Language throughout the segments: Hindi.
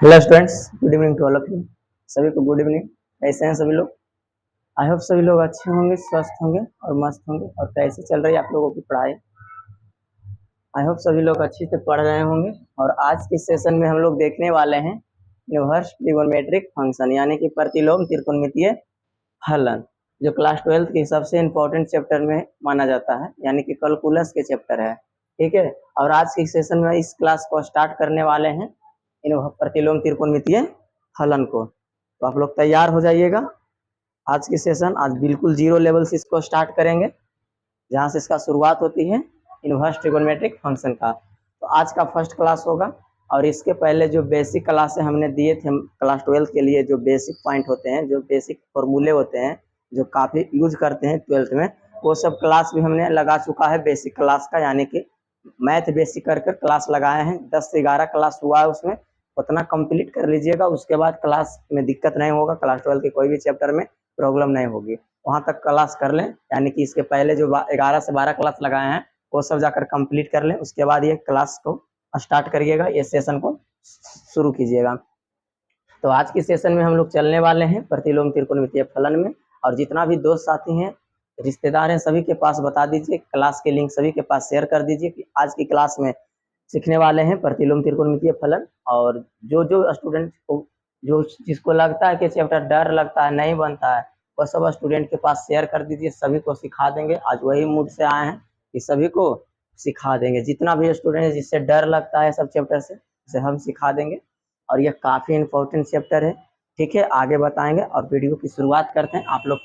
Hello students, good evening to all of you. सभी को गुड इवनिंग। कैसे हैं सभी लोग? आई होप सभी लोग अच्छे होंगे, स्वस्थ होंगे और मस्त होंगे। और कैसे चल रही है आप लोगों की पढ़ाई? आई होप सभी लोग अच्छी से पढ़ रहे होंगे। और आज के सेशन में हम लोग देखने वाले हैं इनवर्स ट्रिगोनोमेट्रिक फंक्शन, यानी कि प्रतिलोम त्रिकोणमितीय फलन, जो क्लास 12 के सबसे इम्पोर्टेंट चैप्टर में माना जाता है, यानी कि कैलकुलस के चैप्टर है। ठीक है। और आज के सेशन में इस क्लास को स्टार्ट करने वाले हैं इन प्रतिलोम त्रिकोणमितीय फलन को। तो आप लोग तैयार हो जाइएगा। आज की सेशन आज बिल्कुल जीरो लेवल से इसको स्टार्ट करेंगे, जहाँ से इसका शुरुआत होती है इनवर्स ट्रिगोनोमेट्रिक फंक्शन का। तो आज का फर्स्ट क्लास होगा। और इसके पहले जो बेसिक क्लासें हमने दिए थे क्लास 12 के लिए, जो बेसिक पॉइंट होते हैं, जो बेसिक फॉर्मूले होते हैं, जो काफ़ी यूज करते हैं 12th में, वो सब क्लास भी हमने लगा चुका है बेसिक क्लास का, यानी कि मैथ बेसिक कर क्लास लगाए हैं। 10 से 11 क्लास हुआ है उसमें, उतना कंप्लीट कर लीजिएगा। उसके बाद क्लास में दिक्कत नहीं होगा, क्लास 12 के कोई भी चैप्टर में प्रॉब्लम नहीं होगी। वहाँ तक क्लास कर लें, यानी कि इसके पहले जो 11 से 12 क्लास लगाए हैं वो सब जाकर कंप्लीट कर लें। उसके बाद ये क्लास को स्टार्ट करिएगा, ये सेशन को शुरू कीजिएगा। तो आज की सेशन में हम लोग चलने वाले हैं प्रतिलोम त्रिकोणमितीय फलन में। और जितना भी दोस्त साथी हैं, रिश्तेदार हैं, सभी के पास बता दीजिए, क्लास के लिंक सभी के पास शेयर कर दीजिए कि आज की क्लास में सीखने वाले हैं प्रतिलोम त्रिकोणमितीय फलन। और जो जो स्टूडेंट को, जो जिसको लगता है कि चैप्टर डर लगता है, नहीं बनता है, वह सब स्टूडेंट के पास शेयर कर दीजिए। सभी को सिखा देंगे। आज वही मूड से आए हैं कि सभी को सिखा देंगे। जितना भी स्टूडेंट है जिससे डर लगता है सब चैप्टर से, उसे हम सिखा देंगे। और यह काफ़ी इंपॉर्टेंट चैप्टर है। ठीक है, आगे बताएंगे। और वीडियो की शुरुआत करते हैं। आप लोग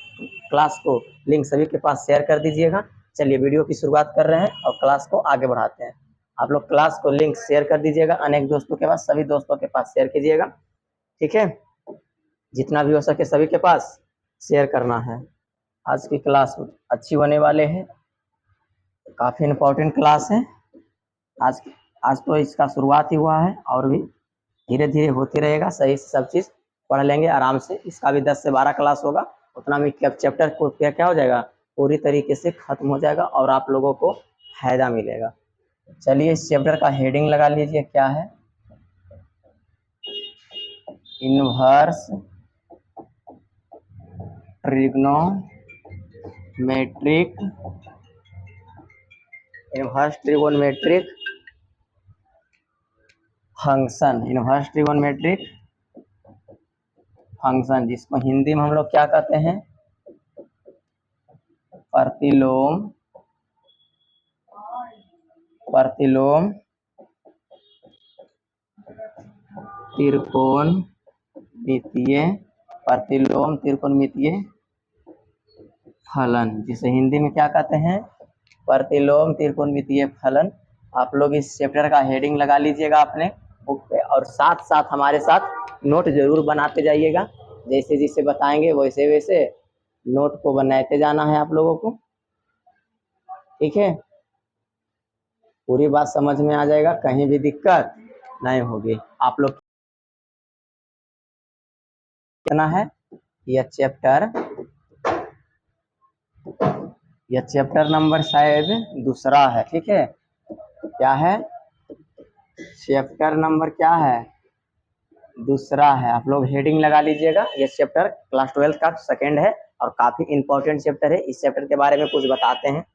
क्लास को लिंक सभी के पास शेयर कर दीजिएगा। चलिए वीडियो की शुरुआत कर रहे हैं और क्लास को आगे बढ़ाते हैं। आप लोग क्लास को लिंक शेयर कर दीजिएगा अनेक दोस्तों के पास, सभी दोस्तों के पास शेयर कीजिएगा। ठीक है, जितना भी हो सके सभी के पास शेयर करना है। आज की क्लास अच्छी होने वाले है, काफ़ी इम्पोर्टेंट क्लास है। आज तो इसका शुरुआत ही हुआ है, और भी धीरे धीरे होते रहेगा। सही से सब चीज़ पढ़ लेंगे आराम से। इसका भी 10 से 12 क्लास होगा, उतना में चैप्टर को क्या हो जाएगा, पूरी तरीके से खत्म हो जाएगा और आप लोगों को फायदा मिलेगा। चलिए इस चैप्टर का हेडिंग लगा लीजिए, क्या है? इनवर्स ट्रिग्नोमेट्रिक फंक्शन, जिसको हिंदी में हम लोग क्या कहते हैं, प्रतिलोम त्रिकोणमितीय फलन, जिसे हिंदी में क्या कहते हैं, प्रतिलोम त्रिकोणमितीय फलन। आप लोग इस चैप्टर का हेडिंग लगा लीजिएगा अपने बुक पे, और साथ साथ हमारे साथ नोट जरूर बनाते जाइएगा। जैसे जैसे बताएंगे वैसे वैसे नोट को बनाते जाना है आप लोगों को। ठीक है, पूरी बात समझ में आ जाएगा, कहीं भी दिक्कत नहीं होगी। आप लोग करना है, यह चैप्टर नंबर शायद दूसरा है। ठीक है, क्या है? चैप्टर नंबर क्या है? दूसरा है। आप लोग हेडिंग लगा लीजिएगा। ये चैप्टर क्लास 12 का सेकंड है और काफी इंपॉर्टेंट चैप्टर है। इस चैप्टर के बारे में कुछ बताते हैं।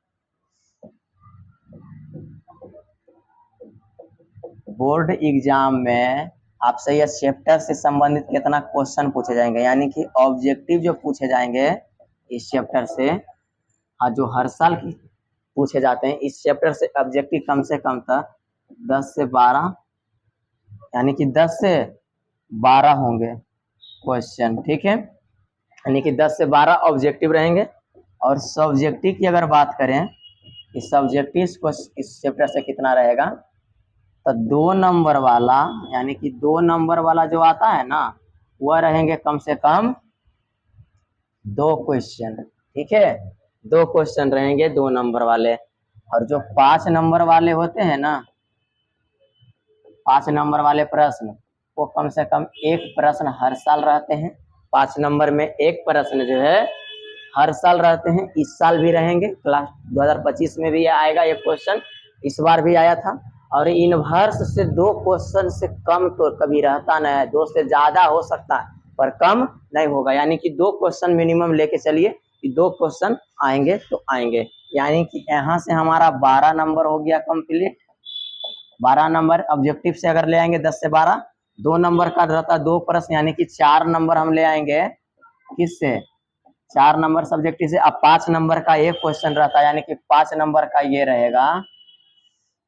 बोर्ड एग्जाम में आपसे यह चैप्टर से संबंधित कितना क्वेश्चन पूछे जाएंगे, यानी कि ऑब्जेक्टिव जो पूछे जाएंगे इस चैप्टर से, जो हर साल की पूछे जाते हैं, इस चैप्टर से ऑब्जेक्टिव कम से कम तक 10 से 12, यानी कि 10 से 12 होंगे क्वेश्चन। ठीक है, यानी कि 10 से 12 ऑब्जेक्टिव रहेंगे। और सब्जेक्टिव की अगर बात करें, इस सब्जेक्टिव को इस चैप्टर से कितना रहेगा, तो 2 नंबर वाला, यानी कि 2 नंबर वाला जो आता है ना, वह रहेंगे कम से कम 2 क्वेश्चन। ठीक है, 2 क्वेश्चन रहेंगे 2 नंबर वाले। और जो 5 नंबर वाले होते हैं ना, 5 नंबर वाले प्रश्न, वो कम से कम 1 प्रश्न हर साल रहते हैं। 5 नंबर में 1 प्रश्न जो है हर साल रहते हैं। इस साल भी रहेंगे, क्लास 2025 में भी आएगा एक क्वेश्चन, इस बार भी आया था। और इनवर्स से 2 क्वेश्चन से कम तो कभी रहता नहीं है, 2 से ज्यादा हो सकता है पर कम नहीं होगा, यानी कि 2 क्वेश्चन मिनिमम लेके चलिए कि 2 क्वेश्चन आएंगे तो आएंगे, यानी कि यहाँ से हमारा 12 नंबर हो गया कंप्लीट। 12 नंबर ऑब्जेक्टिव से अगर ले आएंगे 10 से 12, 2 नंबर का रहता 2 प्रश्न, यानी कि 4 नंबर हम ले आएंगे किससे, 4 नंबर सब्जेक्टिव से। अब 5 नंबर का एक क्वेश्चन रहता है, यानी कि 5 नंबर का ये रहेगा,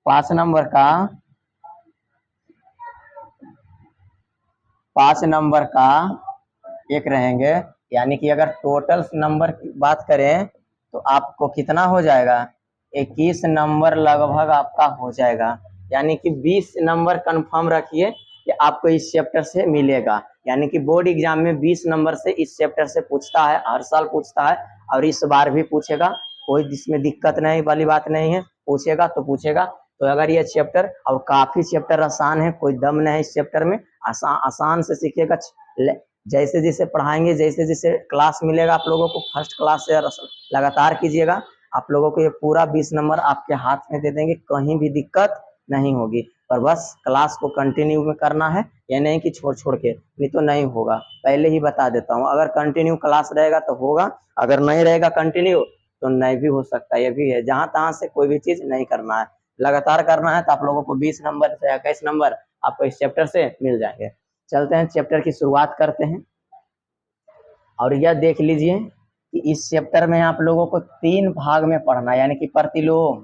5 नंबर का 5 नंबर का एक रहेंगे, यानी कि अगर टोटल नंबर की बात करें तो आपको कितना हो जाएगा, 21 नंबर लगभग आपका हो जाएगा, यानी कि 20 नंबर कंफर्म रखिए कि आपको इस चैप्टर से मिलेगा, यानी कि बोर्ड एग्जाम में 20 नंबर से इस चैप्टर से पूछता है, हर साल पूछता है और इस बार भी पूछेगा, कोई इसमें दिक्कत नहीं वाली बात नहीं है, पूछेगा तो पूछेगा। तो अगर ये चैप्टर, और काफी चैप्टर आसान है, कोई दम नहीं है इस चैप्टर में, आसान से सीखिएगा, जैसे जैसे पढ़ाएंगे, जैसे जैसे क्लास मिलेगा आप लोगों को, फर्स्ट क्लास से लगातार कीजिएगा, आप लोगों को ये पूरा 20 नंबर आपके हाथ में दे देंगे, कहीं भी दिक्कत नहीं होगी, पर बस क्लास को कंटिन्यू में करना है, ये नहीं कि छोड़ छोड़ के, नहीं तो नहीं होगा, पहले ही बता देता हूँ, अगर कंटिन्यू क्लास रहेगा तो होगा, अगर नहीं रहेगा कंटिन्यू तो नहीं भी हो सकता, ये भी है, जहां तहां से कोई भी चीज नहीं करना है, लगातार करना है, तो आप लोगों को 20 नंबर से 21 नंबर आपको इस चैप्टर से मिल जाएंगे। चलते हैं चैप्टर की शुरुआत करते हैं, और यह देख लीजिए कि इस चैप्टर में आप लोगों को 3 भाग में पढ़ना है, यानी कि प्रतिलोम,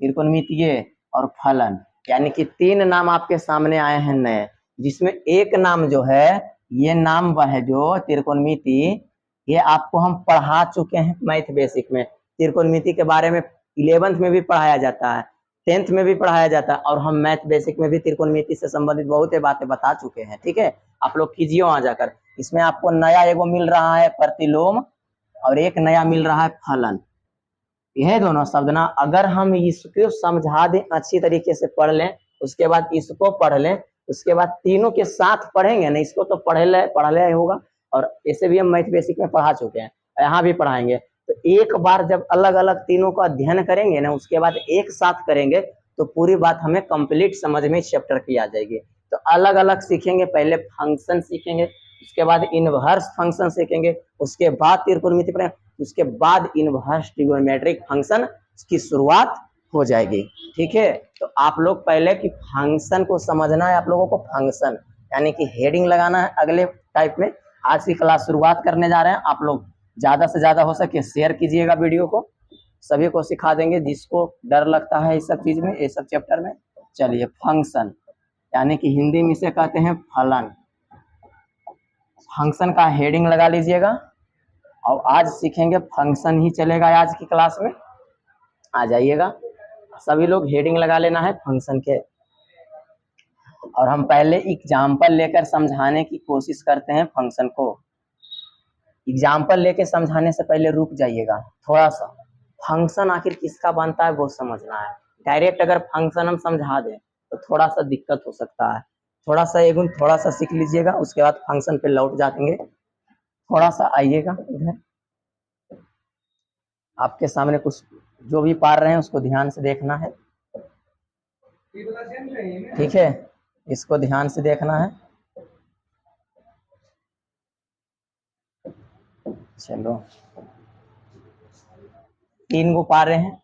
त्रिकोणमितीय और फलन, यानी कि 3 नाम आपके सामने आए हैं नए, जिसमें एक नाम जो है, ये नाम वह है जो त्रिकोणमिति, ये आपको हम पढ़ा चुके हैं मैथ बेसिक में, त्रिकोणमिति के बारे में 11th में भी पढ़ाया जाता है, 10th में भी पढ़ाया जाता है, और हम मैथ बेसिक में भी त्रिकोणमिति से संबंधित बहुत ही बातें बता चुके हैं, ठीक है, आप लोग कीजिए वहां जाकर। इसमें आपको नया एगो मिल रहा है प्रतिलोम, और एक नया मिल रहा है फलन, यह दोनों शब्द ना, अगर हम इसको समझा दें, अच्छी तरीके से पढ़ लें, उसके बाद इसको पढ़ लें, उसके बाद तीनों के साथ पढ़ेंगे ना, इसको तो पढ़ ले होगा, और ऐसे भी हम मैथ बेसिक में पढ़ा चुके हैं, यहाँ भी पढ़ाएंगे, तो एक बार जब अलग अलग तीनों का अध्ययन करेंगे ना, उसके बाद एक साथ करेंगे तो पूरी बात हमें कंप्लीट समझ में इस चैप्टर की आ जाएगी। तो अलग अलग सीखेंगे, पहले फंक्शन सीखेंगे, उसके बाद इनवर्स फंक्शन सीखेंगे, उसके बाद त्रिकोणमिति पढ़ेंगे, उसके बाद इनवर्स ट्रिगोनोमेट्रिक फंक्शन की शुरुआत हो जाएगी, ठीक है। तो आप लोग पहले कि फंक्शन को समझना है, आप लोगों को फंक्शन यानी कि हेडिंग लगाना है अगले टाइप में। आज की क्लास शुरुआत करने जा रहे हैं, आप लोग ज्यादा से ज्यादा हो सके शेयर कीजिएगा वीडियो को, सभी को सिखा देंगे जिसको डर लगता है इस सब चीज में, ये सब चैप्टर में। चलिए, फंक्शन यानी कि हिंदी में इसे कहते हैं फलन, फंक्शन का हेडिंग लगा लीजिएगा, और आज सीखेंगे फंक्शन ही चलेगा आज की क्लास में, आ जाइएगा सभी लोग, हेडिंग लगा लेना है फंक्शन के, और हम पहले एग्जाम्पल लेकर समझाने की कोशिश करते हैं फंक्शन को। एग्जाम्पल लेके समझाने से पहले रुक जाइएगा थोड़ा सा, फंक्शन आखिर किसका बनता है वो समझना है। डायरेक्ट अगर फंक्शन हम समझा दें तो थोड़ा सा दिक्कत हो सकता है, थोड़ा सा एगुन थोड़ा सा सीख लीजिएगा, उसके बाद फंक्शन पे लौट जाएंगे। थोड़ा सा आइएगा इधर, आपके सामने कुछ जो भी पढ़ रहे हैं उसको ध्यान से देखना है, ठीक है, इसको ध्यान से देखना है। चलो, 3 गो पा रहे हैं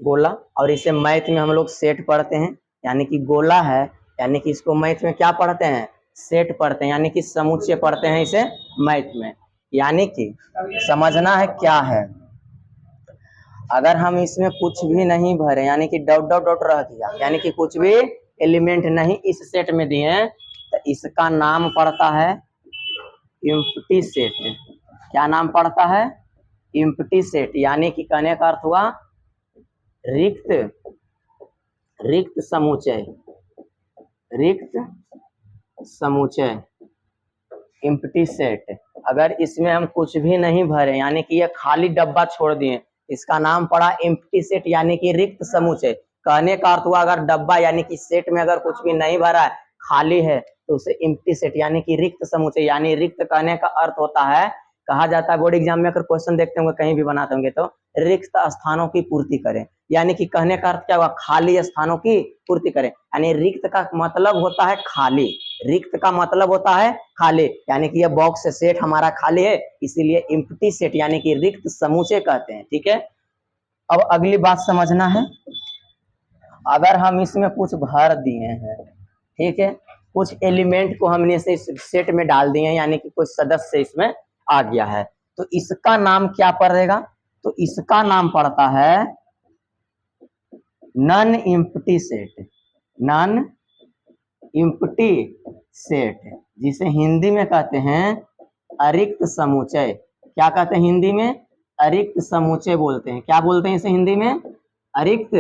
गोला, और इसे मैथ में हम लोग सेट पढ़ते हैं, यानी कि गोला है, यानी कि इसको मैथ में क्या पढ़ते हैं, सेट पढ़ते हैं, यानी कि समुच्चय पढ़ते हैं इसे मैथ में। यानी कि समझना है क्या है, अगर हम इसमें कुछ भी नहीं भरे, यानी कि डॉट डॉट डॉट रह दिया, यानी कि कुछ भी एलिमेंट नहीं इस सेट में दिए, तो इसका नाम पड़ता है एम्प्टी सेट। क्या नाम पड़ता है, एम्प्टी सेट, यानी कि कहने का अर्थ हुआ रिक्त समुच्चय, रिक्त समुच्चय, एम्प्टी सेट। अगर इसमें हम कुछ भी नहीं भरे, यानी कि ये खाली डब्बा छोड़ दिए, इसका नाम पड़ा एम्प्टी सेट, यानी कि रिक्त समुच्चय। कहने का अर्थ हुआ अगर डब्बा यानी कि सेट में अगर कुछ भी नहीं भरा है, खाली है, तो उसे एम्प्टी सेट यानी कि रिक्त समुच्चय, यानी रिक्त कहने का अर्थ होता है, कहा जाता है बोर्ड एग्जाम में अगर क्वेश्चन देखते होंगे कहीं भी बनाते होंगे तो रिक्त स्थानों की पूर्ति करें। यानी कि कहने का अर्थ क्या हुआ, खाली स्थानों की पूर्ति करें। यानी रिक्त का मतलब होता है खाली, रिक्त का मतलब होता है खाली, यानी कि यह बॉक्स सेट हमारा खाली है, इसीलिए एम्प्टी सेट यानी कि रिक्त समूचे कहते हैं। ठीक है, अब अगली बात समझना है, अगर हम इसमें कुछ भर दिए हैं, ठीक है, कुछ एलिमेंट को हमने से सेट में डाल दिए हैं, यानी कि कुछ सदस्य इसमें आ गया है, तो इसका नाम क्या पड़ेगा, तो इसका नाम पड़ता है non empty set, non empty set, जिसे हिंदी में कहते हैं अरिक्त समुच्चय। क्या कहते हैं हिंदी में, अरिक्त समुच्चय बोलते हैं। क्या बोलते हैं इसे हिंदी में, अरिक्त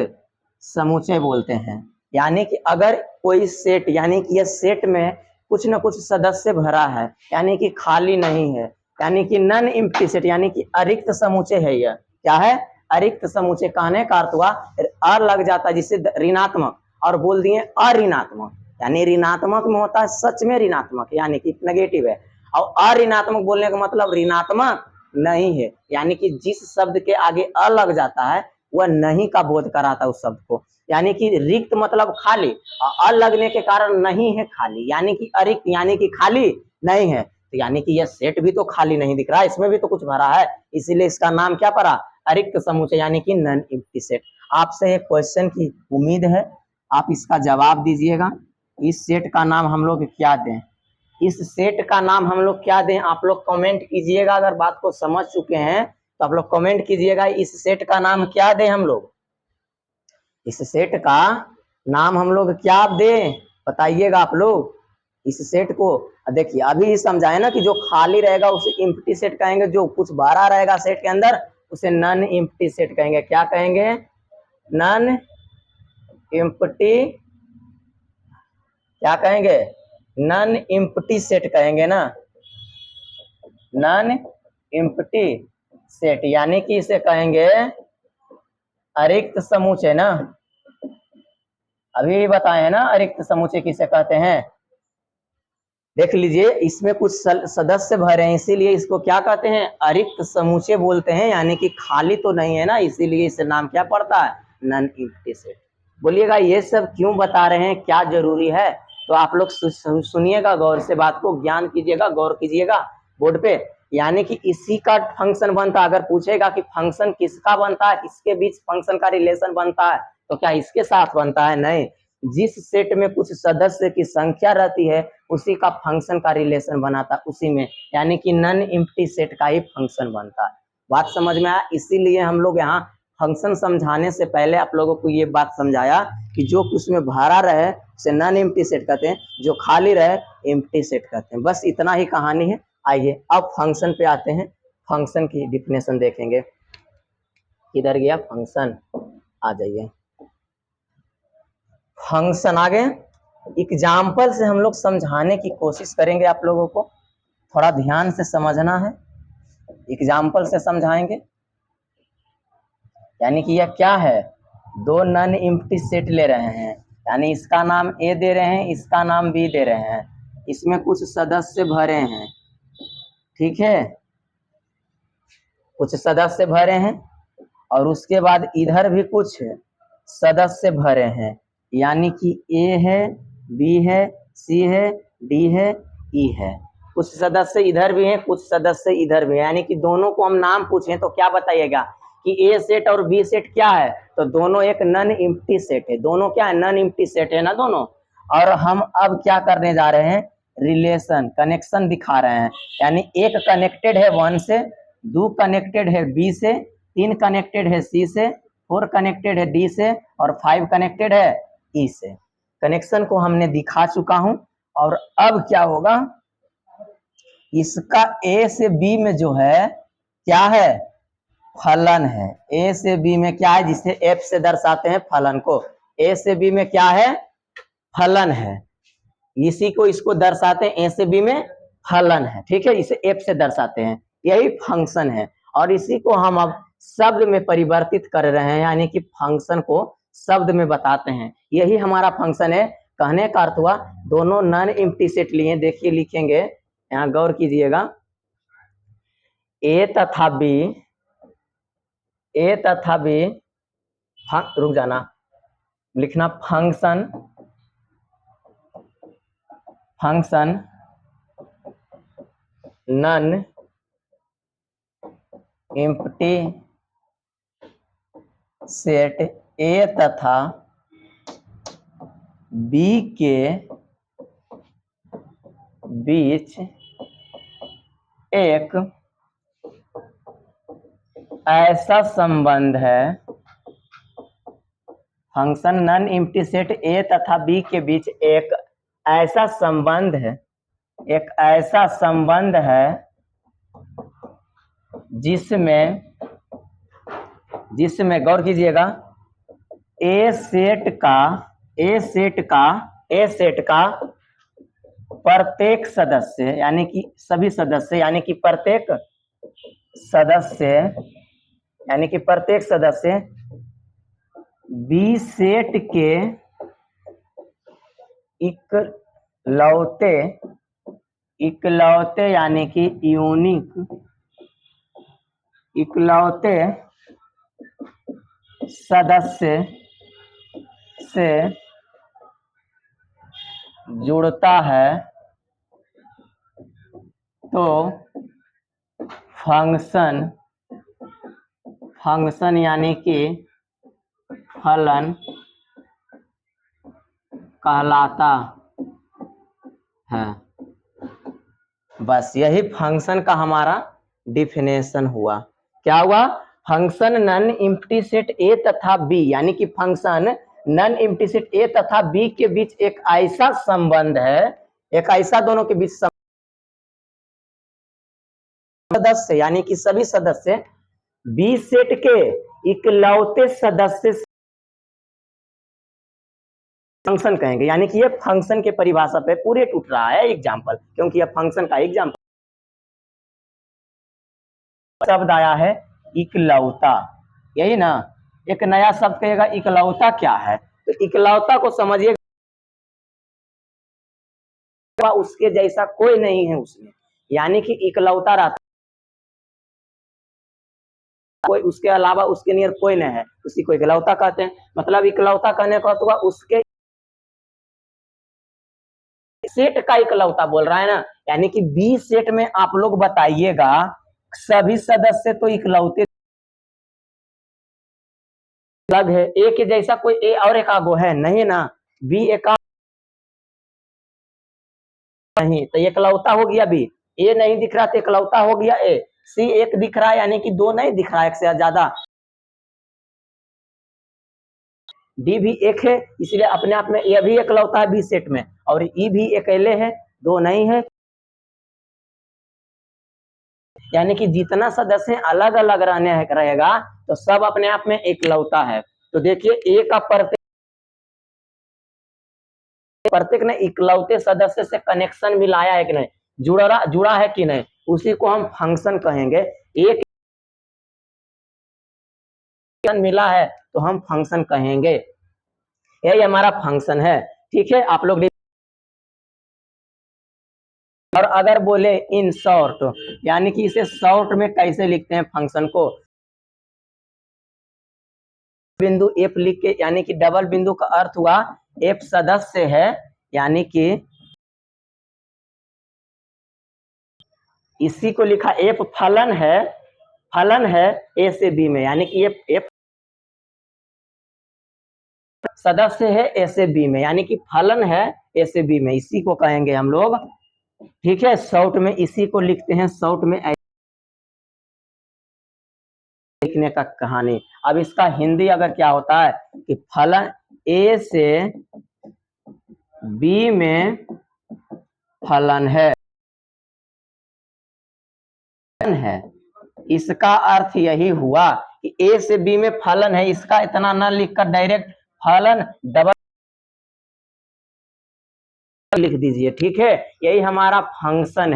समुच्चय बोलते हैं। यानी कि अगर कोई सेट, यानी कि यह सेट में कुछ न कुछ सदस्य भरा है, यानी कि खाली नहीं है, यानी कि नॉन एम्प्टी सेट, यानी कि अरिक्त समुच्चय है। यह क्या है, अरिक्त समुच्चय। कहने का अर्थ हुआ अ लग जाता है जिससे ऋणात्मक, और बोल दिए अऋणात्मक, यानी ऋणात्मक में होता है सच में ऋणात्मक, यानी कि नेगेटिव है, और अऋणात्मक बोलने का मतलब ऋणात्मक नहीं है, यानी कि जिस शब्द के आगे अ लग जाता है वह नहीं का बोध कराता है उस शब्द को। यानी कि रिक्त मतलब खाली, और अ लगने के कारण नहीं है खाली, यानी कि अरिक्त यानी कि खाली नहीं है, तो यानी कि यह सेट भी तो खाली नहीं दिख रहा है, इसमें भी तो कुछ भरा है, इसीलिए इसका नाम क्या पड़ा, अरिक्त समुच्चय यानी कि नॉन एम्प्टी सेट। आपसे एक क्वेश्चन की उम्मीद है, आप इसका जवाब दीजिएगा। इस सेट का नाम हम लोग क्या दें, इस सेट का नाम हम लोग क्या दें, आप लोग कमेंट कीजिएगा। अगर बात को समझ चुके हैं तो आप लोग कमेंट कीजिएगा, इस सेट का नाम क्या दें हम लोग, इस सेट का नाम हम लोग क्या दें, बताइएगा आप लोग इस सेट को। देखिए अभी समझाए ना कि जो खाली रहेगा उसे एम्प्टी सेट कहेंगे, जो कुछ भरा रहेगा सेट के अंदर उसे नॉन एम्प्टी सेट कहेंगे। क्या कहेंगे, नॉन एम्प्टी, क्या कहेंगे, नॉन एम्प्टी सेट कहेंगे ना, नॉन एम्प्टी सेट, यानी कि इसे कहेंगे अरिक्त समुच्चय ना, अभी बताए ना अरिक्त समुच्चय किसे कहते हैं। देख लीजिए इसमें कुछ सदस्य भरे हैं, इसीलिए इसको क्या कहते हैं, अरिक्त समुच्चय बोलते हैं, यानी कि खाली तो नहीं है ना, इसीलिए इसका नाम क्या पड़ता है, नॉन एम्प्टी सेट। बोलिएगा ये सब क्यों बता रहे हैं, क्या जरूरी है, तो आप लोग सुनिएगा गौर से, बात को ज्ञान कीजिएगा, गौर कीजिएगा बोर्ड पे। यानी कि इसी का फंक्शन बनता है, अगर पूछेगा कि फंक्शन किसका बनता है, किसके बीच फंक्शन का रिलेशन बनता है, तो क्या इसके साथ बनता है, नहीं, जिस सेट में कुछ सदस्य की संख्या रहती है उसी का फंक्शन का रिलेशन बनाता है उसी में, यानी कि नॉन एम्प्टी सेट का ही फंक्शन बनता है। बात समझ में आया, इसीलिए हम लोग यहाँ फंक्शन समझाने से पहले आप लोगों को ये बात समझाया कि जो उसमें भरा रहे उसे नॉन एम्प्टी सेट कहते हैं, जो खाली रहे एम्प्टी सेट कहते हैं। बस इतना ही कहानी है। आइए अब फंक्शन पे आते हैं, फंक्शन की डिफिनेशन देखेंगे। किधर गया फंक्शन, आ जाइए, फंक्शन आ गए। एग्जाम्पल से हम लोग समझाने की कोशिश करेंगे, आप लोगों को थोड़ा ध्यान से समझना है, एग्जाम्पल से समझाएंगे। यानी कि यह क्या है, दो नॉन एम्प्टी सेट ले रहे हैं, यानी इसका नाम ए दे रहे हैं, इसका नाम बी दे रहे हैं, इसमें कुछ सदस्य भरे हैं, ठीक है, कुछ सदस्य भरे हैं, और उसके बाद इधर भी कुछ सदस्य भरे हैं, यानी कि ए है, बी है, सी है, डी है, ई है, कुछ सदस्य इधर भी हैं, कुछ सदस्य इधर भी हैं, यानी कि दोनों को हम नाम पूछें तो क्या बताइएगा कि ए सेट और बी सेट क्या है, तो दोनों एक नॉन एम्प्टी सेट है, दोनों क्या है, नॉन एम्प्टी सेट है ना दोनों। और हम अब क्या करने जा रहे हैं, रिलेशन, कनेक्शन दिखा रहे हैं, यानी एक कनेक्टेड है 1 से, 2 कनेक्टेड है बी से, 3 कनेक्टेड है सी से, 4 कनेक्टेड है डी से, और 5 कनेक्टेड है ई से। कनेक्शन को हमने दिखा चुका हूं, और अब क्या होगा, इसका ए से बी में जो है क्या है, फलन है, ए से बी में क्या है, जिसे एफ से दर्शाते हैं फलन को, ए से बी में क्या है, फलन है, इसी को इसको दर्शाते हैं, ए से बी में फलन है, ठीक है, इसे एफ से दर्शाते हैं, यही फंक्शन है। और इसी को हम अब शब्द में परिवर्तित कर रहे हैं, यानी कि फंक्शन को शब्द में बताते हैं, यही हमारा फंक्शन है। कहने का अर्थ हुआ दोनों नॉन एम्प्टी सेट लिए, देखिए लिखेंगे, यहाँ गौर कीजिएगा, ए तथा बी, ए तथा बी, रुक जाना, लिखना function non empty set A तथा बी के बीच एक ऐसा संबंध है, function non empty set A तथा बी के बीच एक ऐसा संबंध है, एक ऐसा संबंध है जिसमें गौर कीजिएगा, ए सेट का प्रत्येक सदस्य यानी कि सभी सदस्य यानी कि प्रत्येक सदस्य बी सेट के इकलौते यानी कि यूनिक इकलौते सदस्य से जुड़ता है, तो फंक्शन यानी कि फलन कहलाता है। बस यही फंक्शन का हमारा डिफिनेशन हुआ। क्या हुआ? Function non empty set A तथा बी यानी कि function non empty set A तथा बी के बीच एक ऐसा संबंध है, एक ऐसा दोनों के बीच सदस्य यानी कि सभी सदस्य बी सेट के इकलौते सदस्य फंक्शन कहेंगे, यानी कि ये फंक्शन के परिभाषा पे पूरे टूट रहा है एग्जाम्पल, क्योंकि यह फंक्शन का एग्जाम्पल शब्द आया है इकलौता, यही ना, एक नया शब्द कहेगा इकलौता क्या है, तो इकलौता को समझिए, उसके जैसा कोई नहीं है उसमें, यानी कि इकलौता रहता, कोई उसके अलावा उसके नियर कोई नहीं है, उसी को इकलौता कहते हैं। मतलब इकलौता कहने का तो उसके सेट का इकलौता बोल रहा है ना, यानी कि बी सेट में आप लोग बताइएगा सभी सदस्य तो इकलौते अलग है, ए के जैसा कोई ए और एक आगो है नहीं ना, बी एक नहीं, तो इकलौता हो गया बी, ए नहीं दिख रहा तो इकलौता हो गया ए, सी एक दिख रहा है यानी कि दो नहीं दिख रहा है, एक से ज्यादा, डी भी एक है इसलिए अपने आप में ए भी इकलौता है बी सेट में, और ई भी अकेले है, दो नहीं है, यानी कि जितना सदस्य अलग अलग रहेगा तो सब अपने आप में इकलौता है। तो देखिए ए का प्रत्येक ने इकलौते सदस्य से कनेक्शन मिलाया है कि नहीं, जुड़ा है कि नहीं, उसी को हम फंक्शन कहेंगे। एक मिला है तो हम फंक्शन कहेंगे, यही हमारा फंक्शन है। ठीक है, आप लोग, और अगर बोले इन शॉर्ट यानी कि इसे शॉर्ट में कैसे लिखते हैं फंक्शन को, बिंदु एफ लिख के, यानी कि डबल बिंदु का अर्थ हुआ एफ सदस्य है, यानी कि इसी को लिखा एफ फलन है ए से बी में, यानी कि एफ सदस्य है ए से बी में, यानी कि फलन है ए से बी में, इसी को कहेंगे हम लोग। ठीक है, शॉर्ट में इसी को लिखते हैं, शॉर्ट में लिखने का कहानी। अब इसका हिंदी अगर क्या होता है कि फलन ए से बी में फलन है, इसका अर्थ यही हुआ कि ए से बी में फलन है, इसका इतना न लिखकर डायरेक्ट फलन डबल लिख दीजिए। ठीक है, यही हमारा फंक्शन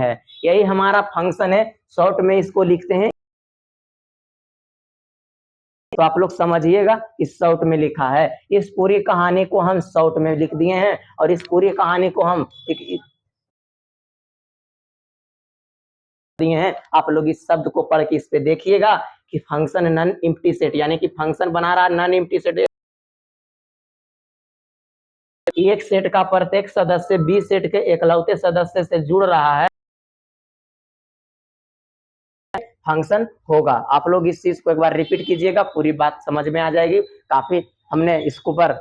है, शॉर्ट में इसको लिखते हैं, तो आप लोग समझिएगा इस शॉर्ट में लिखा है। इस पूरी कहानी को हम शॉर्ट में लिख दिए हैं, और इस पूरी कहानी को हम दिए हैं, आप लोग इस शब्द को पढ़ के इस पे देखिएगा कि फंक्शन नॉन एम्प्टी सेट, यानी कि फंक्शन बना रहा है नॉन एम्प्टी सेट, एक सेट का प्रत्येक सदस्य बी सेट के एकलौते सदस्य से जुड़ रहा है, फंक्शन होगा। आप लोग इस चीज को एक बार रिपीट कीजिएगा, पूरी बात समझ में आ जाएगी। काफी हमने इसके ऊपर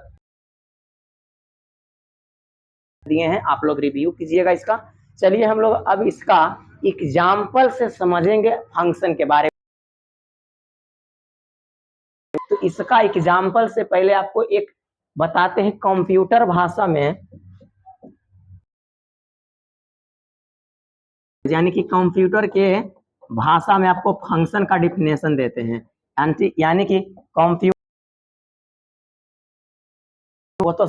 दिए हैं, आप लोग रिव्यू कीजिएगा इसका। चलिए हम लोग अब इसका एग्जाम्पल से समझेंगे फंक्शन के बारे में। तो इसका एग्जाम्पल से पहले आपको एक बताते हैं कंप्यूटर भाषा में, यानी कि कंप्यूटर के भाषा में आपको फंक्शन का डिफिनेशन देते हैं। यानी कि कंप्यूटर, वो तो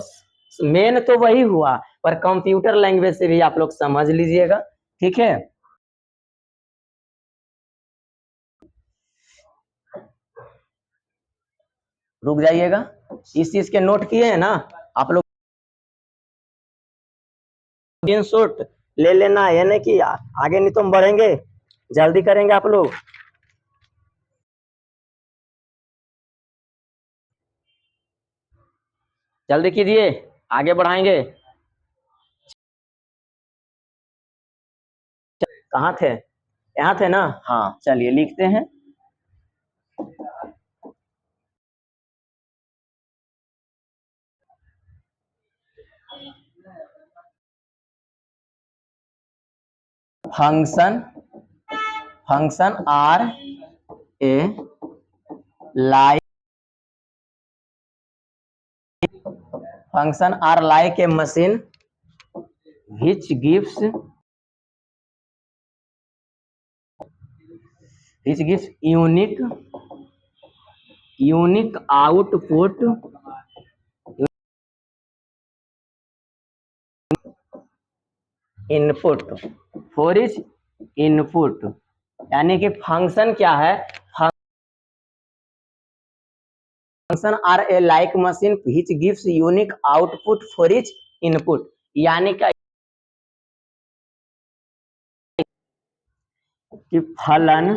मेन तो वही हुआ, पर कंप्यूटर लैंग्वेज से भी आप लोग समझ लीजिएगा, ठीक है। रुक जाइएगा, इस चीज के नोट किए हैं ना आप लोग, स्क्रीनशॉट ले लेना है, नहीं कि आगे नहीं तो हम बढ़ेंगे, जल्दी करेंगे आप लोग। जल्दी कीजिए, आगे बढ़ाएंगे। कहाँ थे, यहाँ थे ना, हाँ चलिए लिखते हैं। Function are a like, function are like a machine which gives unique output input for each input, यानी कि फंक्शन क्या है, function are a like machine which gives unique output for each input, यानी कि फलन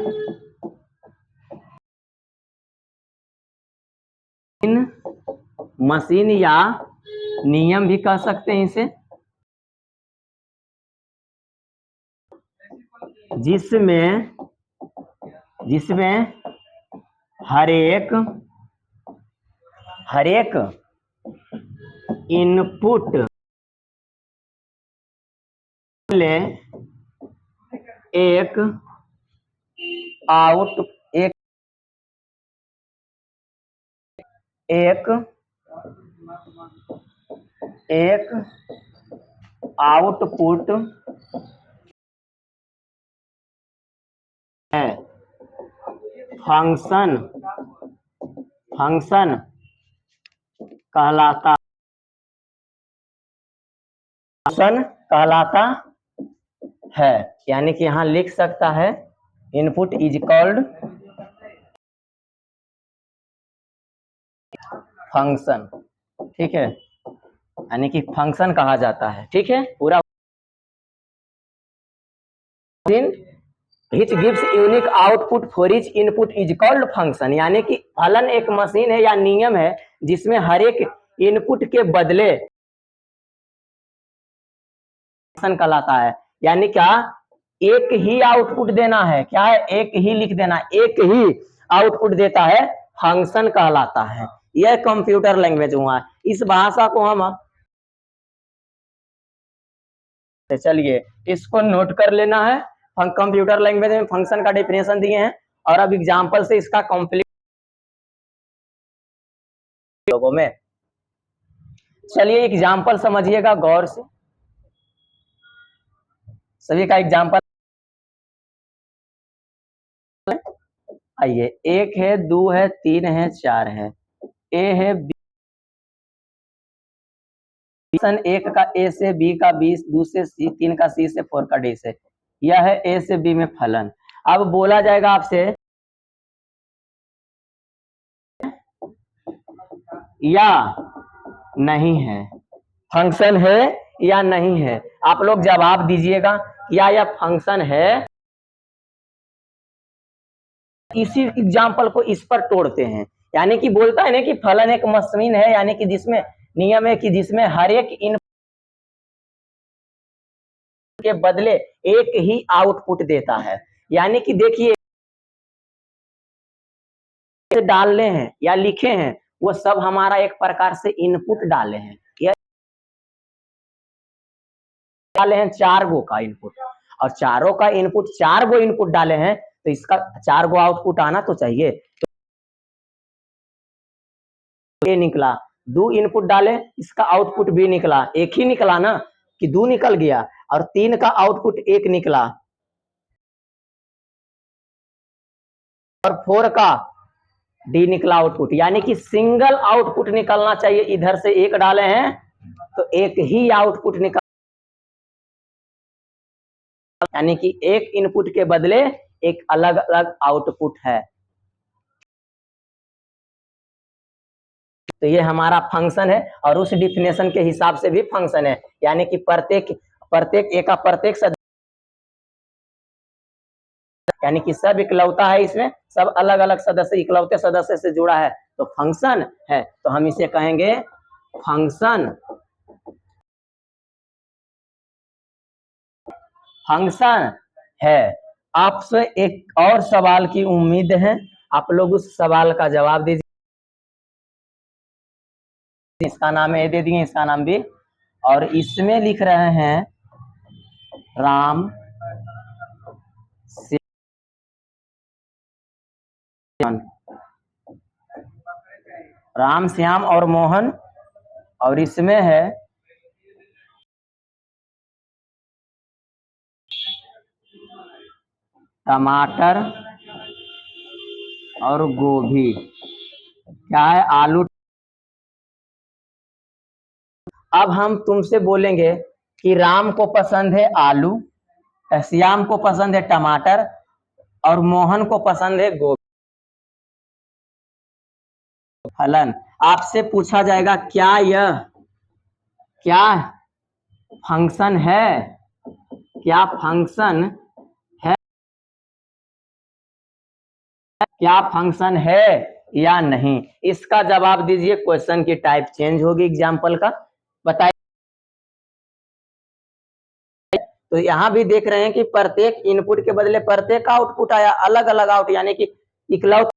मशीन या नियम भी कह सकते हैं इसे, जिसमें हर एक इनपुट ले एक आउटपुट है। फंक्शन कहलाता है, यानी कि यहां लिख सकता है इनपुट इज कॉल्ड फंक्शन, ठीक है, यानी कि फंक्शन कहा जाता है, ठीक है। पूरा which gives unique output for each input is called function, यानी कि फलन एक मशीन है या नियम है जिसमें हर एक इनपुट के बदले फंक्शन कहलाता है, यानी क्या एक ही आउटपुट देना है, क्या है, एक ही लिख देना, एक ही आउटपुट देता है, फंक्शन कहलाता है। यह कंप्यूटर लैंग्वेज हुआ। इस भाषा को हम, चलिए इसको नोट कर लेना है। कंप्यूटर लैंग्वेज में फंक्शन का डेफिनेशन दिए हैं, और अब एग्जांपल से इसका कंप्लीट लोगों में। चलिए एग्जांपल समझिएगा गौर से, सभी का एग्जांपल आइए, 1 है, 2 है, 3 है, 4 है, ए है, बी, एक का ए से, बी का बी, 2 से सी, 3 का सी से, 4 का डी से, यह है ए से बी में फलन। अब बोला जाएगा आपसे या नहीं है, फंक्शन है या नहीं है, आप लोग जवाब दीजिएगा, क्या यह फंक्शन है इसी एग्जाम्पल को इस पर तोड़ते हैं, यानी कि बोलता है ना कि फलन एक मशीन है, यानी कि जिसमें नियम है कि जिसमें हर एक इनपुट के बदले एक ही आउटपुट देता है। यानी कि देखिए डालने हैं या लिखे हैं वो सब हमारा एक प्रकार से इनपुट डाले हैं, या डाले हैं 4 गो का इनपुट, और चारों का इनपुट 4 गो इनपुट डाले हैं, तो इसका 4 गो आउटपुट आना तो चाहिए। तो ये निकला, 2 इनपुट डाले, इसका आउटपुट भी निकला, एक ही निकला ना कि 2 निकल गया, और 3 का आउटपुट 1 निकला, और 4 का डी निकला आउटपुट, यानी कि सिंगल आउटपुट निकलना चाहिए। इधर से 1 डाले हैं तो एक ही आउटपुट निकल, यानी कि एक इनपुट के बदले एक अलग अलग आउटपुट है। तो ये हमारा फंक्शन है, और उस डिफिनेशन के हिसाब से भी फंक्शन है, यानी कि प्रत्येक एक का प्रत्येक सदस्य, यानी कि सब इकलौता है, इसमें सब अलग अलग सदस्य इकलौते सदस्य से जुड़ा है, तो फंक्शन है। तो हम इसे कहेंगे फंक्शन। फंक्शन है। आपसे एक और सवाल की उम्मीद है, आप लोग उस सवाल का जवाब दीजिए। इसका नाम ए दे दिए, इसका नाम भी, और इसमें लिख रहे हैं राम श्याम और मोहन, और इसमें है टमाटर और गोभी, क्या है, आलू। अब हम तुमसे बोलेंगे कि राम को पसंद है आलू, श्याम को पसंद है टमाटर, और मोहन को पसंद है गोभी। फलन आपसे पूछा जाएगा क्या फंक्शन है, क्या फंक्शन है, क्या फंक्शन है या नहीं। इसका जवाब दीजिए। क्वेश्चन की टाइप चेंज होगी एग्जाम्पल का, बताइए। तो यहाँ भी देख रहे हैं कि प्रत्येक इनपुट के बदले प्रत्येक आउटपुट आया, अलग अलग आउट, यानी कि इकलौता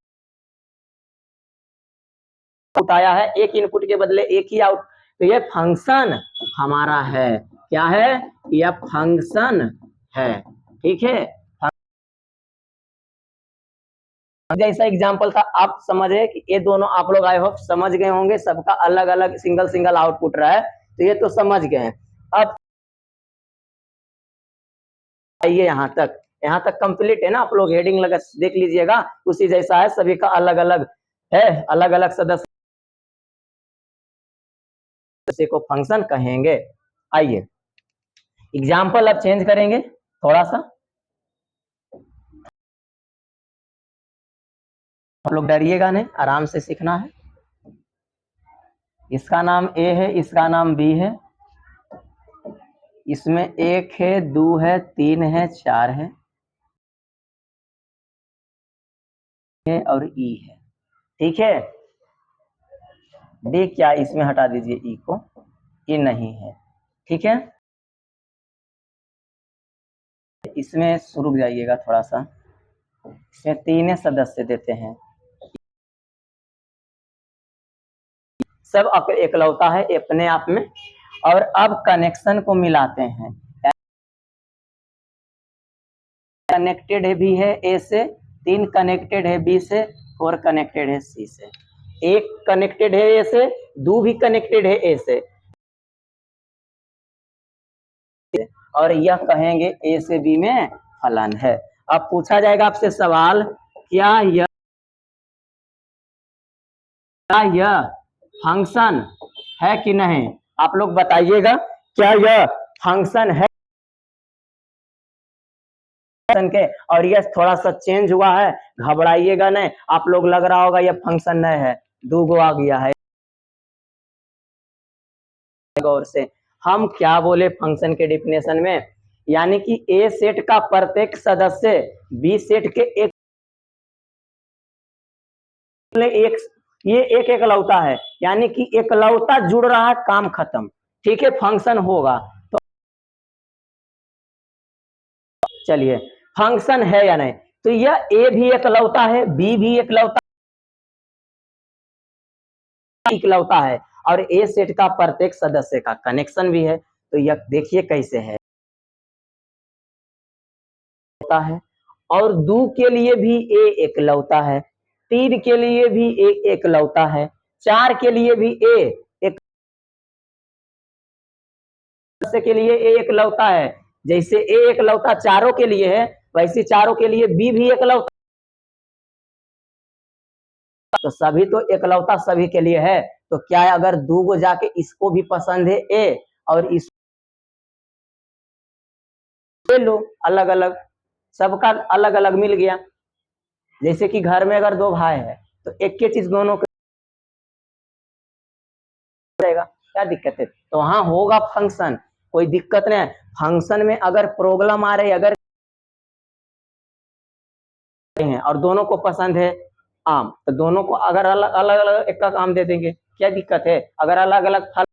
आया है, एक इनपुट के बदले एक ही आउट। तो ये फंक्शन हमारा है, क्या है, यह फंक्शन है, ठीक है। जैसा एग्जाम्पल था, आप समझे कि ये दोनों आप लोग आई होप समझ गए होंगे, सबका अलग अलग सिंगल सिंगल आउटपुट रहा है, तो ये तो समझ गए हैं। अब आइए यहाँ तक कंप्लीट है ना, आप लोग हेडिंग लगा देख लीजिएगा, उसी जैसा है, सभी का अलग अलग है, अलग अलग सदस्य को फंक्शन कहेंगे। आइए एग्जाम्पल अब चेंज करेंगे थोड़ा सा, आप लोग डरिएगा नहीं, आराम से सीखना है। इसका नाम ए है, इसका नाम बी है, इसमें 1 है, 2 है, 3 है, 4 है, और ई है, ठीक है। डी क्या, इसमें हटा दीजिए ई को, ये नहीं है, ठीक है। इसमें रुक जाइएगा थोड़ा सा, इसमें 3 सदस्य देते हैं, सब एकलौता है अपने आप में। और अब कनेक्शन को मिलाते हैं, कनेक्टेड है बी है ए से, 3 कनेक्टेड है बी से, 4 कनेक्टेड है सी से, 1 कनेक्टेड है ए से, 2 भी कनेक्टेड है ए से, और यह कहेंगे ए से बी में फलन है। अब पूछा जाएगा आपसे सवाल, क्या यह फंक्शन है कि नहीं, आप लोग बताइएगा, क्या यह फंक्शन है के। और यह थोड़ा सा चेंज हुआ है, घबराइएगा नहीं, आप लोग लग रहा होगा यह फंक्शन नहीं है, 2 गो आ गया है। गौर से हम क्या बोले फंक्शन के डिफिनेशन में, यानी कि ए सेट का प्रत्येक सदस्य बी सेट के एक एक, ये एक एकलौता है, यानी कि एकलौता जुड़ रहा है, काम खत्म। ठीक है, फंक्शन होगा। तो चलिए, फंक्शन है या नहीं, तो यह ए भी एकलौता है, बी भी एकलौता है, और ए सेट का प्रत्येक सदस्य का कनेक्शन भी है। तो यह देखिए कैसे है, होता है। और दो के लिए भी ए एकलौता है, तीन के लिए भी ए एकलौता है, चार के लिए भी ए एक के लिए ए एकलौता है। जैसे ए एकलौता चारों के लिए है, वैसे चारों के लिए बी भी एकलौता। तो सभी तो एकलौता सभी के लिए है। तो क्या है, अगर दो को जाके इसको भी पसंद है ए और इस ले लो, अलग अलग, सबका अलग अलग मिल गया। जैसे कि घर में अगर दो भाई है तो एक के चीज दोनों को रहेगा, क्या दिक्कत है। तो वहां होगा फंक्शन, कोई दिक्कत नहीं है। फंक्शन में अगर प्रॉब्लम आ रही, अगर है और दोनों को पसंद है आम, तो दोनों को अगर अलग अलग एक का आम दे देंगे, क्या दिक्कत है। अगर अलग अलग फल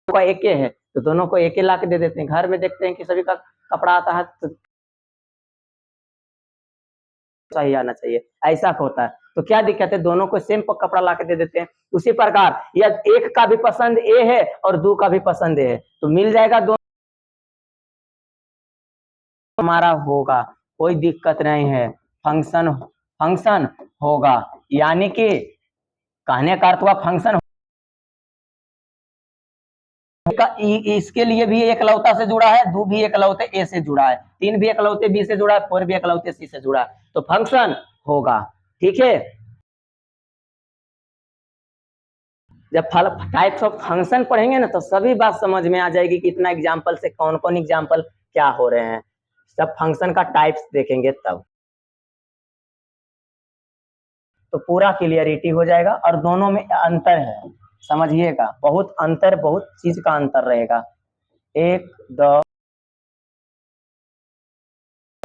का एक है तो दोनों को एक ला के दे देते हैं। घर में देखते हैं कि सभी का कपड़ा आता है तो चाहिए आना चाहिए, ऐसा होता है। तो क्या दिक्कत है, दोनों को सेम कपड़ा ला के दे देते हैं। उसी प्रकार यह एक का भी पसंद ए है और दो का भी पसंद ए है, तो मिल जाएगा, दोनों हमारा होगा, कोई दिक्कत नहीं है। फंक्शन फंक्शन होगा, यानी कि कहने का अर्थ हुआ फंक्शन इसके लिए भी एकलौता से जुड़ा है, दो भी एकलौते ए से जुड़ा है, तीन भी एकलौते बी से जुड़ा है, फोर भी एकलौते सी से जुड़ा है, तो फंक्शन होगा। ठीक है, जब टाइप्स ऑफ फंक्शन पढ़ेंगे ना तो सभी बात समझ में आ जाएगी कि इतना एग्जाम्पल से कौन कौन एग्जाम्पल क्या हो रहे हैं। सब फंक्शन का टाइप्स देखेंगे तब तो पूरा क्लियरिटी हो जाएगा। और दोनों में अंतर है, समझिएगा, बहुत अंतर, बहुत चीज का अंतर रहेगा। एक दो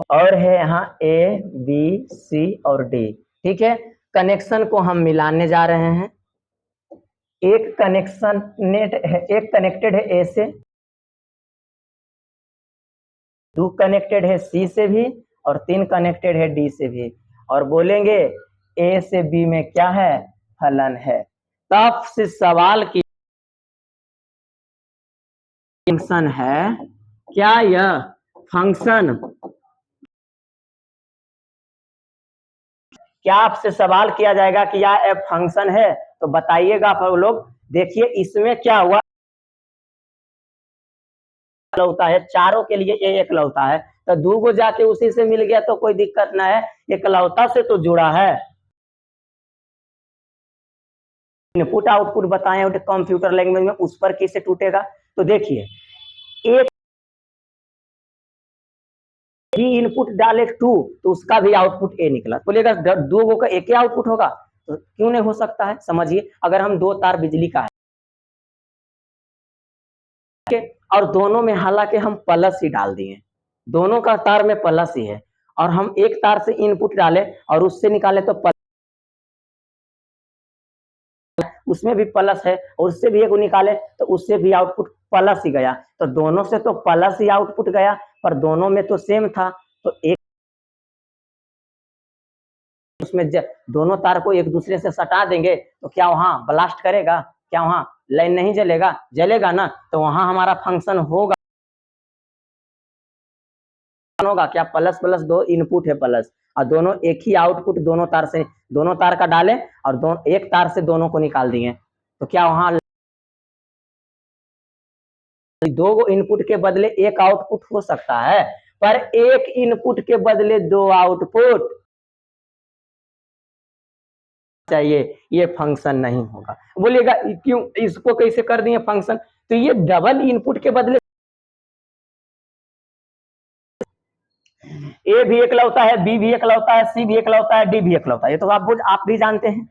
और है यहाँ ए बी सी और डी। ठीक है, कनेक्शन को हम मिलाने जा रहे हैं। एक कनेक्शन नेट है, एक कनेक्टेड है ए से, दो कनेक्टेड है सी से भी, और तीन कनेक्टेड है डी से भी। और बोलेंगे ए से बी में क्या है, फलन है। तब से सवाल की फंक्शन है, क्या यह फंक्शन, क्या आपसे सवाल किया जाएगा कि यह एफ फंक्शन है, तो बताइएगा आप लोग। देखिए इसमें क्या हुआ, एकलौता है, चारों के लिए ये एकलौता है, तो दो को जाके उसी से मिल गया तो कोई दिक्कत ना है, एकलौता से तो जुड़ा है। इनपुट आउटपुट बताएं कंप्यूटर लैंग्वेज में, उस पर कैसे टूटेगा। तो देखिए, एक भी इनपुट डाले टू तो उसका भी आउटपुट ए निकला, बोलेगा दो का एक ही आउटपुट होगा, तो क्यों नहीं हो सकता है। समझिए, अगर हम दो तार बिजली का है और दोनों में हालांकि हम प्लस ही डाल दिए, दोनों का तार में प्लस ही है, और हम एक तार से इनपुट डाले और उससे निकाले तो उसमें भी प्लस है, और उससे भी एक निकाले तो उससे भी आउटपुट प्लस ही गया। तो दोनों से तो प्लस ही आउटपुट गया, पर दोनों में तो सेम था, तो एक उसमें दोनों तार को एक दूसरे से सटा देंगे तो क्या वहां ब्लास्ट करेगा, क्या वहां लाइन नहीं जलेगा, जलेगा ना। तो वहां हमारा फंक्शन होगा क्या, प्लस प्लस दो इनपुट है प्लस, और दोनों एक ही आउटपुट दोनों तार से, दोनों तार का डाले और एक तार से दोनों को निकाल दिए, तो क्या वहां दो इनपुट के बदले एक आउटपुट हो सकता है, पर एक इनपुट के बदले दो आउटपुट चाहिए, ये फंक्शन नहीं होगा। बोलिएगा क्यों, इसको कैसे कर दिए फंक्शन, तो ये डबल इनपुट के बदले ए भी एकलौता है, बी भी एकलौता है, सी भी एकलौता है, डी भी एकलौता है, ये तो आप भी जानते हैं।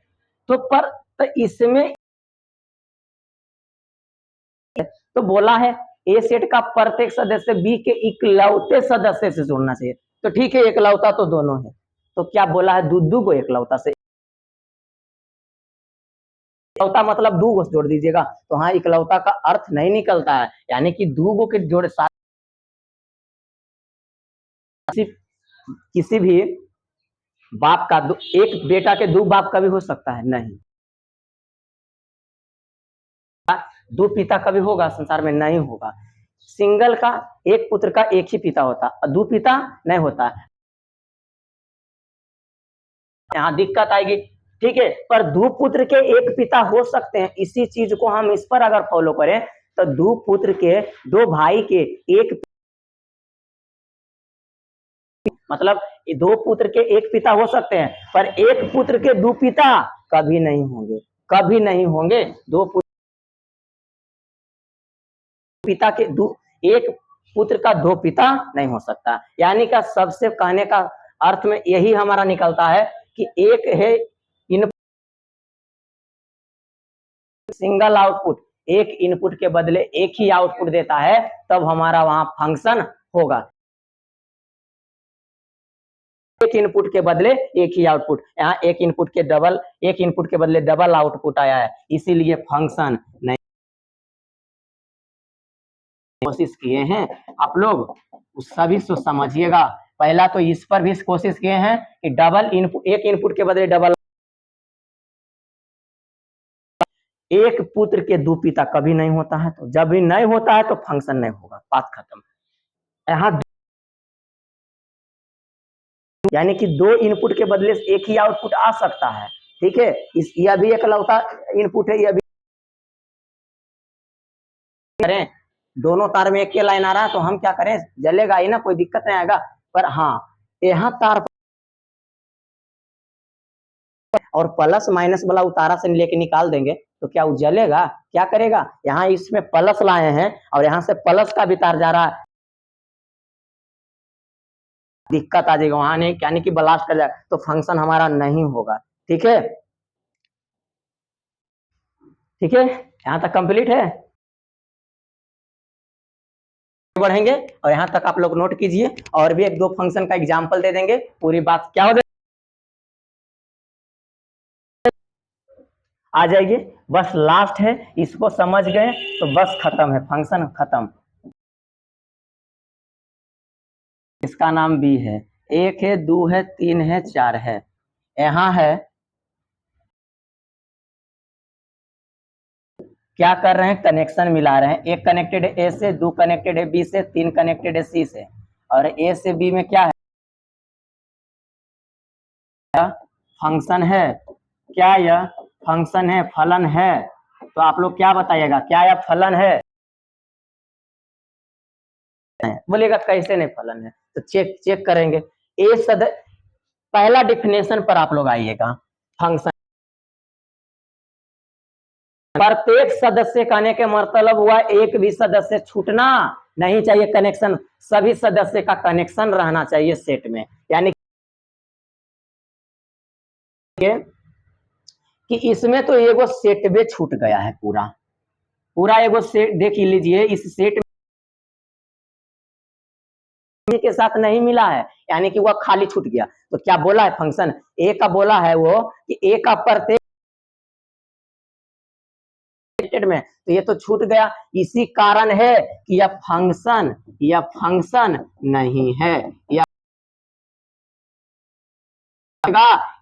तो पर तो इसमें तो बोला है ए सेट का प्रत्येक सदस्य बी के इकलौते सदस्य से जुड़ना चाहिए, तो ठीक है, एकलौता तो दोनों है, तो क्या बोला है, दू को एकलौता से, इकलौता मतलब दू को जोड़ दीजिएगा, तो हाँ इकलौता का अर्थ नहीं निकलता है, यानी कि दू गो के जोड़े किसी भी बाप का एक बेटा के दो बाप कभी हो सकता है नहीं, दो पिता कभी होगा संसार में नहीं होगा, सिंगल का एक पुत्र का एक ही पिता होता, दो पिता नहीं होता, यहाँ दिक्कत आएगी। ठीक है, पर दो पुत्र के एक पिता हो सकते हैं, इसी चीज को हम इस पर अगर फॉलो करें तो दो पुत्र के दो भाई के एक मतलब दो पुत्र के एक पिता हो सकते हैं, पर एक पुत्र के दो पिता कभी नहीं होंगे, कभी नहीं होंगे। दो पिता के दो, एक पुत्र का दो पिता नहीं हो सकता, यानी का सबसे कहने का अर्थ में यही हमारा निकलता है कि एक है इन सिंगल आउटपुट, एक इनपुट के बदले एक ही आउटपुट देता है, तब हमारा वहां फंक्शन होगा। एक इनपुट के बदले एक ही आउटपुट, यहाँ एक इनपुट के डबल, एक इनपुट के बदले डबल आउटपुट आया है, इसीलिए फंक्शन नहीं। कोशिश किए हैं आप लोग सभी तो समझिएगा, पहला तो इस पर भी कोशिश किए हैं कि डबल इनपुट, एक इनपुट के बदले डबल, एक पुत्र के दो पिता कभी नहीं होता है, तो जब भी नहीं होता है तो फंक्शन नहीं होगा, बात खत्म। यहाँ यानी कि दो इनपुट के बदले एक ही आउटपुट आ सकता है, ठीक है, इस यह भी एकलौता इनपुट है, यह भी करें, दोनों तार में एक ही लाइन आ रहा है तो हम क्या करें, जलेगा ही ना, कोई दिक्कत नहीं आएगा, पर हाँ यहाँ तार और प्लस माइनस वाला उतारा से लेके निकाल देंगे तो क्या वो जलेगा, क्या करेगा, यहाँ इसमें प्लस लाए हैं और यहाँ से प्लस का भी तार जा रहा है, दिक्कत आ जाएगा वहां, नहीं यानी कि ब्लास्ट कर जाएगा, तो फंक्शन हमारा नहीं होगा। ठीक है, ठीक है, यहाँ तक कंप्लीट है, बढ़ेंगे और यहाँ तक आप लोग नोट कीजिए, और भी एक दो फंक्शन का एग्जांपल दे देंगे, पूरी बात क्या हो आ जाएगी, बस लास्ट है, इसको समझ गए तो बस खत्म है, फंक्शन खत्म। इसका नाम बी है, एक है, दो है, तीन है, चार है, यहाँ है क्या कर रहे हैं, कनेक्शन मिला रहे हैं, एक कनेक्टेड है ए से, दो कनेक्टेड है बी से, तीन कनेक्टेड है सी से, और ए से बी में क्या है, फंक्शन है, क्या यह फंक्शन है, फलन है, तो आप लोग क्या बताइएगा, क्या यह फलन है, बोलिएगा कैसे नहीं फलन है, तो चेक चेक करेंगे, ए सद पहला डिफिनेशन पर आप लोग आइएगा, फंक्शन प्रत्येक सदस्य कहने के मतलब हुआ एक भी सदस्य छूटना नहीं चाहिए, कनेक्शन सभी सदस्य का कनेक्शन रहना चाहिए सेट में, यानी कि इसमें तो एगो सेट में छूट गया है, पूरा पूरा एगो सेट देख लीजिए, इस सेट के साथ नहीं मिला है, यानी कि वह खाली छूट गया, तो क्या बोला है फंक्शन, ए का बोला है वो कि ए का प्रत्येक में, तो ये तो छूट गया, इसी कारण है कि यह फंक्शन नहीं है, या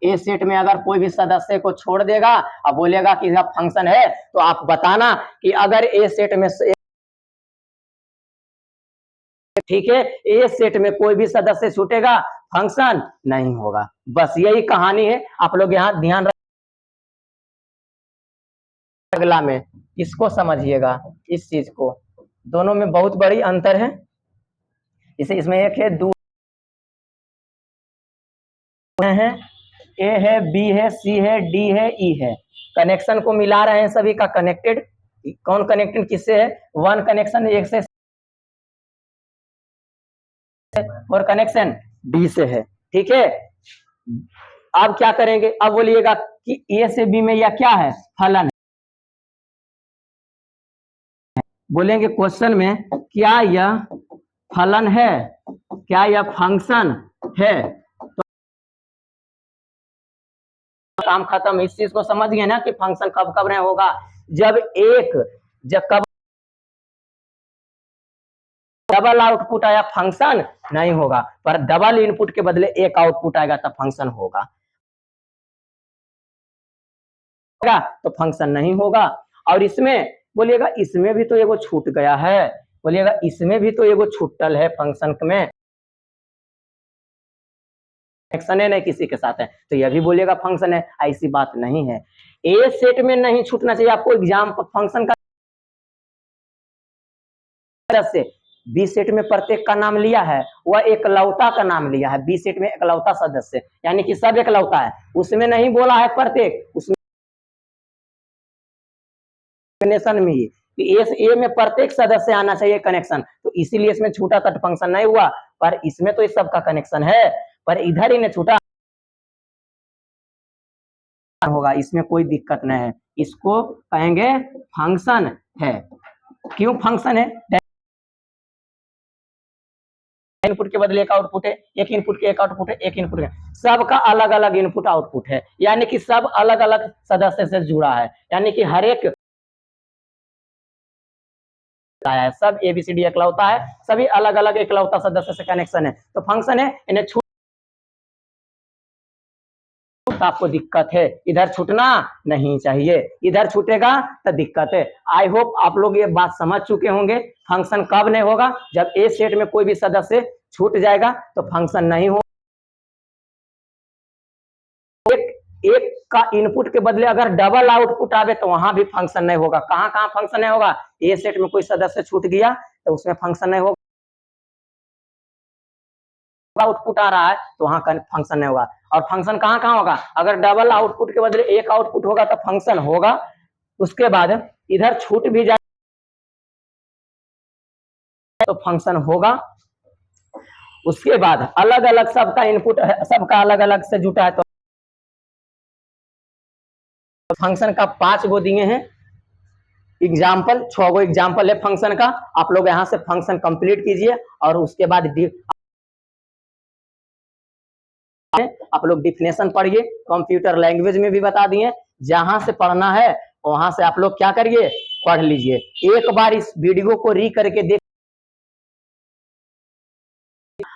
ए सेट में अगर कोई भी सदस्य को छोड़ देगा और बोलेगा कि यह फंक्शन है, तो आप बताना कि अगर ए सेट में, ठीक है, ए सेट में कोई भी सदस्य छूटेगा फंक्शन नहीं होगा, बस यही कहानी है, आप लोग यहाँ ध्यान रख, अगला में इसको समझिएगा, इस चीज को, दोनों में बहुत बड़ी अंतर है, इसे इसमें एक है, दो है, ए है, बी है, सी है, डी है, ई है, कनेक्शन को मिला रहे हैं सभी का कनेक्टेड, कौन कनेक्टेड किससे है, वन कनेक्शन एक से, और कनेक्शन डी से है, ठीक है, अब क्या करेंगे, अब बोलिएगा कि ए से बी में यह क्या है, फलन है, बोलेंगे क्वेश्चन में क्या यह फलन है, क्या यह फंक्शन है, काम खत्म। इस चीज को समझ गए ना कि फंक्शन कब कब नहीं होगा, जब कब डबल आउटपुट आया फंक्शन नहीं होगा, पर डबल इनपुट के बदले एक आउटपुट आएगा तब फंक्शन होगा, तो फंक्शन नहीं होगा। और इसमें बोलिएगा इसमें भी तो एगो छूट गया है, बोलिएगा इसमें भी तो एगो छूटल है फंक्शन में, कनेक्शन है नहीं किसी के साथ है, तो यह भी बोलिएगा फंक्शन है। ऐसी बात नहीं है, ए सेट में नहीं छूटना चाहिए आपको एग्जाम फंक्शन का से। बी सेट में प्रत्येक का नाम लिया है, वह एकलौता का नाम लिया है, बी सेट में एकलौता सदस्य यानी कि सब एकलौता है, उसमें नहीं बोला है प्रत्येक, उसमें में ए में प्रत्येक सदस्य आना चाहिए कनेक्शन, तो इसीलिए इसमें छूटा तट फंक्शन नहीं हुआ, पर इसमें तो इस सबका कनेक्शन है, पर इधर इन्हें छूटा होगा, इसमें कोई दिक्कत नहीं है, इसको कहेंगे फंक्शन है। क्यों फंक्शन है? इनपुट के बदले एक आउटपुट है, एक इनपुट के एक आउटपुट है, एक इनपुट है, सबका अलग अलग इनपुट आउटपुट है, यानी कि सब अलग अलग सदस्य से जुड़ा है, यानी कि हर एक है, सब एबीसीडी एकलौता है, सभी अलग अलग एकलौता सदस्य से कनेक्शन है, तो फंक्शन है। इन्हें छूट आपको दिक्कत है, इधर छूटना नहीं चाहिए, इधर छूटेगा तो दिक्कत है। आई होप आप लोग ये बात समझ चुके होंगे, फंक्शन कब नहीं होगा, जब ए सेट में कोई भी सदस्य छूट जाएगा तो फंक्शन नहीं होगा। एक का इनपुट के बदले अगर डबल आउटपुट आवे तो वहां भी फंक्शन नहीं होगा। कहां कहां फंक्शन नहीं होगा? ए सेट में कोई सदस्य छूट गया तो उसमें फंक्शन नहीं होगा, आउटपुट आ रहा है तो वहां फंक्शन नहीं होगा। और फंक्शन कहां कहां होगा? अगर डबल आउटपुट के बदले एक आउटपुट होगा तो फंक्शन होगा, उसके बाद इधर छूट भी जाए तो फंक्शन होगा, उसके बाद अलग अलग सबका इनपुट है, सबका अलग अलग से जुटा है तो फंक्शन का 5 गो दिए हैं एग्जाम्पल, 6 गो एग्जाम्पल है फंक्शन का, आप लोग यहां से फंक्शन कंप्लीट कीजिए और उसके बाद आप लोग डिफिनेशन पढ़िए, कंप्यूटर लैंग्वेज में भी बता दिए, जहां से पढ़ना है वहां से आप लोग क्या करिए, पढ़ लीजिए। एक बार इस वीडियो को री करके देख,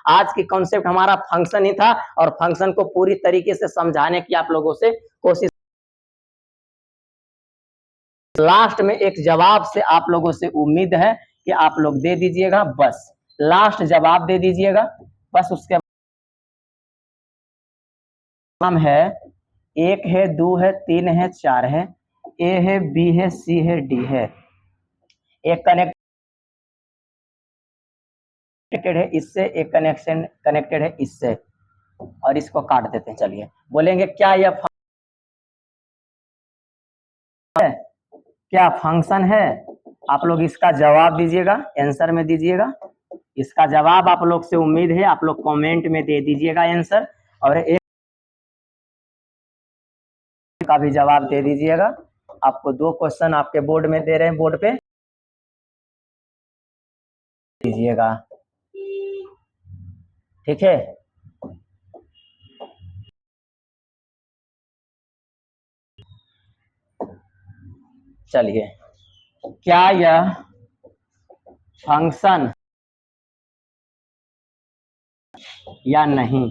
आज की कॉन्सेप्ट हमारा फंक्शन ही था और फंक्शन को पूरी तरीके से समझाने की आप लोगों से कोशिश, लास्ट में एक जवाब से आप लोगों से उम्मीद है कि आप लोग दे दीजिएगा, बस लास्ट जवाब दे दीजिएगा, बस उसके नाम है 1 है 2 है 3 है 4 है, ए है बी है सी है डी है, एक कनेक्टेड है इससे, एक कनेक्टेड है इससे, और इसको काट देते हैं। चलिए बोलेंगे क्या यह है, क्या फंक्शन है? आप लोग इसका जवाब दीजिएगा, आंसर में दीजिएगा, इसका जवाब आप लोग से उम्मीद है आप लोग कमेंट में दे दीजिएगा आंसर, और एक का भी जवाब दे दीजिएगा। आपको 2 क्वेश्चन आपके बोर्ड में दे रहे हैं, बोर्ड पे दीजिएगा, ठीक है। चलिए, क्या यह फंक्शन या नहीं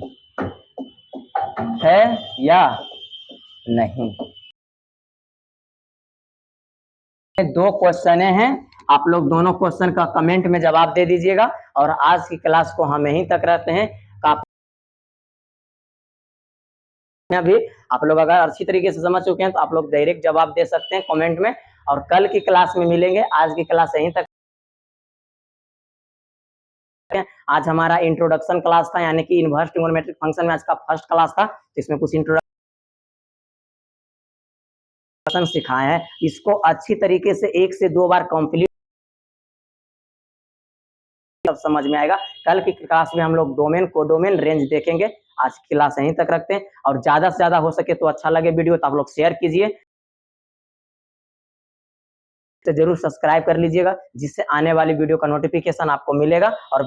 है या नहीं? 2 क्वेश्चन हैं, आप लोग दोनों क्वेश्चन का कमेंट में जवाब दे दीजिएगा, और आज की क्लास को हम यहीं तक रहते हैं। अभी आप लोग अगर अच्छी तरीके से समझ चुके हैं तो आप लोग डायरेक्ट जवाब दे सकते हैं कमेंट में, और कल की क्लास में मिलेंगे। आज की क्लास यहीं तक, आज हमारा इंट्रोडक्शन क्लास था, यानी कि इनवर्स ट्रिगोनोमेट्रिक फंक्शन में आज का फर्स्ट क्लास था, इसमें कुछ इंट्रोडक्शन सिखाए हैं, इसको अच्छी तरीके से 1 से 2 बार कंप्लीट सब समझ में आएगा। कल की क्लास में हम लोग डोमेन कोडोमेन रेंज देखेंगे। आज की क्लास यहीं तक रखते हैं, और ज्यादा से ज्यादा हो सके तो अच्छा लगे वीडियो तो आप लोग शेयर कीजिए, तो जरूर सब्सक्राइब कर लीजिएगा, जिससे आने वाली वीडियो का नोटिफिकेशन आपको मिलेगा। और